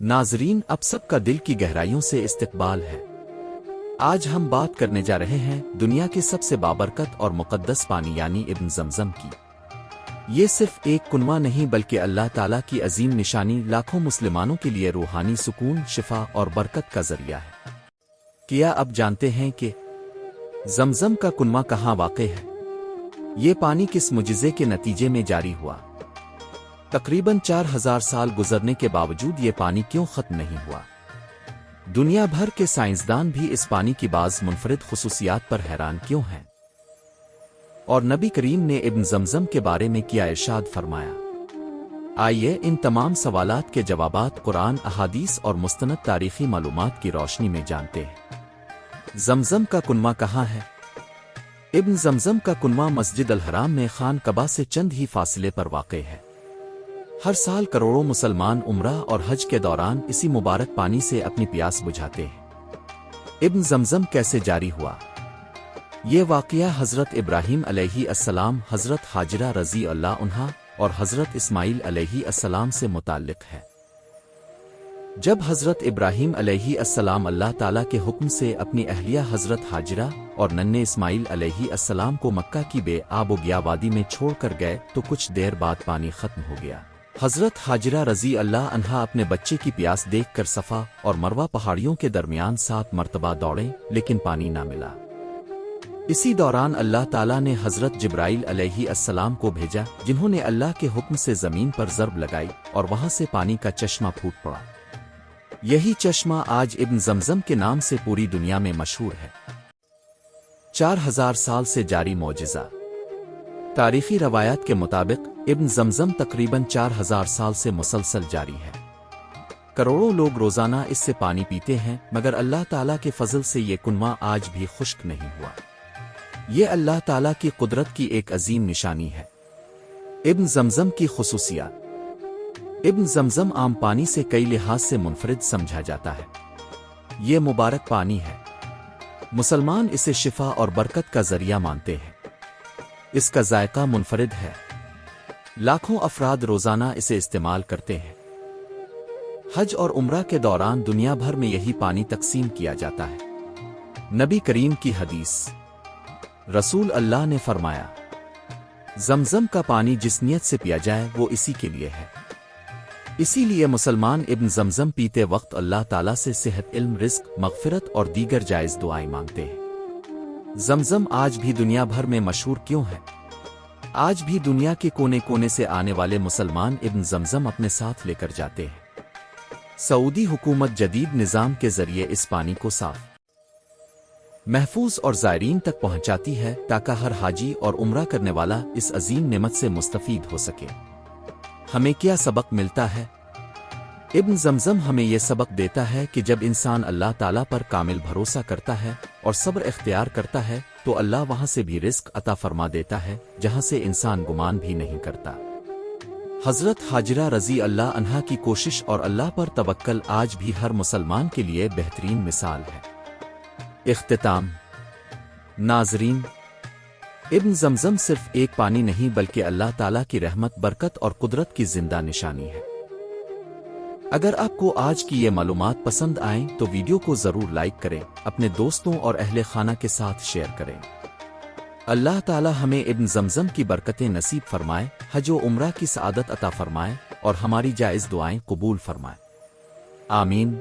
ناظرین، اب سب کا دل کی گہرائیوں سے استقبال ہے۔ آج ہم بات کرنے جا رہے ہیں دنیا کے سب سے بابرکت اور مقدس پانی یعنی ابن زمزم کی۔ یہ صرف ایک کنواں نہیں بلکہ اللہ تعالیٰ کی عظیم نشانی، لاکھوں مسلمانوں کے لیے روحانی سکون، شفا اور برکت کا ذریعہ ہے۔ کیا اب جانتے ہیں کہ زمزم کا کنواں کہاں واقع ہے؟ یہ پانی کس معجزے کے نتیجے میں جاری ہوا؟ تقریباً 4000 سال گزرنے کے باوجود یہ پانی کیوں ختم نہیں ہوا؟ دنیا بھر کے سائنسدان بھی اس پانی کی بعض منفرد خصوصیات پر حیران کیوں ہیں؟ اور نبی کریم نے ابن زمزم کے بارے میں کیا ارشاد فرمایا؟ آئیے ان تمام سوالات کے جوابات قرآن، احادیث اور مستند تاریخی معلومات کی روشنی میں جانتے ہیں۔ زمزم کا کنواں کہاں ہے؟ ابن زمزم کا کنواں مسجد الحرام میں خان کعبہ سے چند ہی فاصلے پر واقع ہے۔ ہر سال کروڑوں مسلمان عمرہ اور حج کے دوران اسی مبارک پانی سے اپنی پیاس بجھاتے ہیں۔ ابن زمزم کیسے جاری ہوا؟ یہ واقعہ حضرت ابراہیم علیہ السلام، حضرت حاجرہ رضی اللہ عنہا اور حضرت اسماعیل علیہ السلام سے متعلق ہے۔ جب حضرت ابراہیم علیہ السلام اللہ تعالیٰ کے حکم سے اپنی اہلیہ حضرت حاجرہ اور ننھے اسماعیل علیہ السلام کو مکہ کی بے آب و گیا وادی میں چھوڑ کر گئے تو کچھ دیر بعد پانی ختم ہو گیا۔ حضرت حاجرہ رضی اللہ عنہا اپنے بچے کی پیاس دیکھ کر صفا اور مروہ پہاڑیوں کے درمیان 7 مرتبہ دوڑیں لیکن پانی نہ ملا۔ اسی دوران اللہ تعالیٰ نے حضرت جبرائیل علیہ السلام کو بھیجا، جنہوں نے اللہ کے حکم سے زمین پر ضرب لگائی اور وہاں سے پانی کا چشمہ پھوٹ پڑا۔ یہی چشمہ آج ابن زمزم کے نام سے پوری دنیا میں مشہور ہے۔ 4000 سال سے جاری معجزہ۔ تاریخی روایات کے مطابق ابن زمزم تقریباً 4000 سال سے مسلسل جاری ہے۔ کروڑوں لوگ روزانہ اس سے پانی پیتے ہیں، مگر اللہ تعالیٰ کے فضل سے یہ کنواں آج بھی خشک نہیں ہوا۔ یہ اللہ تعالیٰ کی قدرت کی ایک عظیم نشانی ہے۔ ابن زمزم کی خصوصیات۔ ابن زمزم عام پانی سے کئی لحاظ سے منفرد سمجھا جاتا ہے۔ یہ مبارک پانی ہے۔ مسلمان اسے شفا اور برکت کا ذریعہ مانتے ہیں۔ اس کا ذائقہ منفرد ہے۔ لاکھوں افراد روزانہ اسے استعمال کرتے ہیں۔ حج اور عمرہ کے دوران دنیا بھر میں یہی پانی تقسیم کیا جاتا ہے۔ نبی کریم کی حدیث۔ رسول اللہ نے فرمایا، زمزم کا پانی جس نیت سے پیا جائے وہ اسی کے لیے ہے۔ اسی لیے مسلمان ابن زمزم پیتے وقت اللہ تعالیٰ سے صحت، علم، رزق، مغفرت اور دیگر جائز دعائیں مانگتے ہیں۔ زمزم آج بھی دنیا بھر میں مشہور کیوں ہے؟ آج بھی دنیا کے کونے کونے سے آنے والے مسلمان ابن زمزم اپنے ساتھ لے کر جاتے ہیں۔ سعودی حکومت جدید نظام کے ذریعے اس پانی کو صاف، محفوظ اور زائرین تک پہنچاتی ہے تاکہ ہر حاجی اور عمرہ کرنے والا اس عظیم نعمت سے مستفید ہو سکے۔ ہمیں کیا سبق ملتا ہے؟ ابن زمزم ہمیں یہ سبق دیتا ہے کہ جب انسان اللہ تعالیٰ پر کامل بھروسہ کرتا ہے اور صبر اختیار کرتا ہے تو اللہ وہاں سے بھی رزق عطا فرما دیتا ہے جہاں سے انسان گمان بھی نہیں کرتا۔ حضرت حاجرہ رضی اللہ عنہا کی کوشش اور اللہ پر توکل آج بھی ہر مسلمان کے لیے بہترین مثال ہے۔ اختتام۔ ناظرین، ابن زمزم صرف ایک پانی نہیں بلکہ اللہ تعالیٰ کی رحمت، برکت اور قدرت کی زندہ نشانی ہے۔ اگر آپ کو آج کی یہ معلومات پسند آئیں تو ویڈیو کو ضرور لائک کریں، اپنے دوستوں اور اہل خانہ کے ساتھ شیئر کریں۔ اللہ تعالیٰ ہمیں ابن زمزم کی برکتیں نصیب فرمائے، حج و عمرہ کی سعادت عطا فرمائے اور ہماری جائز دعائیں قبول فرمائے۔ آمین۔